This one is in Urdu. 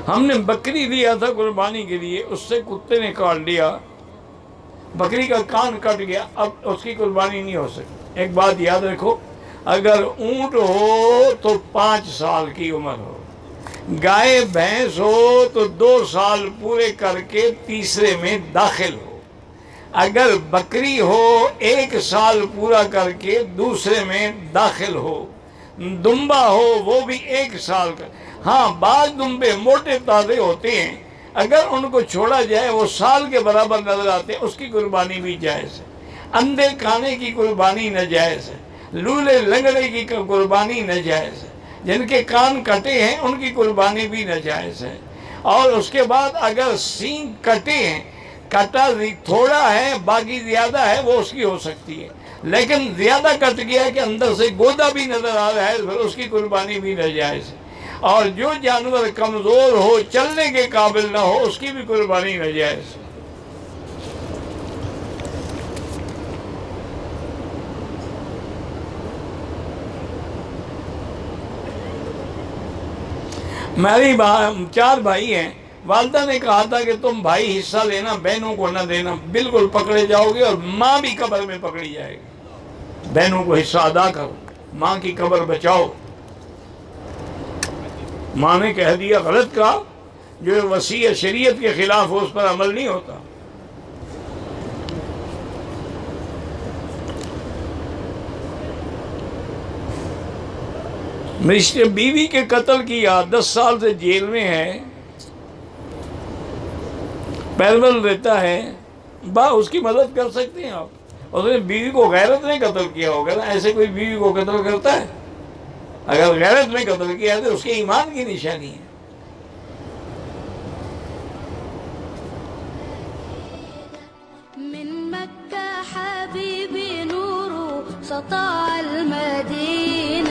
ہم نے بکری لیا تھا قربانی کے لیے، اس سے کتے نے کاٹ لیا، بکری کا کان کٹ گیا، اب اس کی قربانی نہیں ہو سکتی۔ ایک بات یاد رکھو، اگر اونٹ ہو تو 5 سال کی عمر ہو، گائے بھینس ہو تو 2 سال پورے کر کے تیسرے میں داخل ہو، اگر بکری ہو 1 سال پورا کر کے دوسرے میں داخل ہو، دمبا ہو وہ بھی 1 سال کا۔ ہاں بعض دمبے موٹے تازے ہوتے ہیں، اگر ان کو چھوڑا جائے وہ سال کے برابر نظر آتے ہیں، اس کی قربانی بھی جائز ہے۔ اندھے کانے کی قربانی ناجائز ہے، لولے لنگڑے کی قربانی ناجائز ہے، جن کے کان کٹے ہیں ان کی قربانی بھی ناجائز ہے۔ اور اس کے بعد اگر سینگ کٹے ہیں، کٹا تھوڑا ہے باقی زیادہ ہے، وہ اس کی ہو سکتی ہے، لیکن زیادہ کٹ گیا کہ اندر سے گودا بھی نظر آ رہا ہے، پھر اس کی قربانی بھی ناجائز ہے۔ اور جو جانور کمزور ہو، چلنے کے قابل نہ ہو، اس کی بھی قربانی ناجائز ہے۔ میری 4 بھائی ہیں، والدہ نے کہا تھا کہ تم بھائی حصہ لینا، بہنوں کو نہ دینا، بالکل پکڑے جاؤ گے اور ماں بھی قبر میں پکڑی جائے گی۔ بہنوں کو حصہ ادا کرو، ماں کی قبر بچاؤ۔ ماں نے کہہ دیا، غلط کہا، جو وصیت شریعت کے خلاف ہو اس پر عمل نہیں ہوتا۔ رشتے بیوی کے قتل کیا، 10 سال سے جیل میں ہے، پیرول رہتا ہے، اس کی مدد کر سکتے ہیں آپ۔ اس نے بیوی کو غیرت میں قتل کیا ہوگا نا، ایسے کوئی بیوی کو قتل کرتا ہے؟ اگر غیرت میں قتل کیا ہے تو اس کے ایمان کی نشانی ہے۔ من مكة حبيبي نور سطع المدينة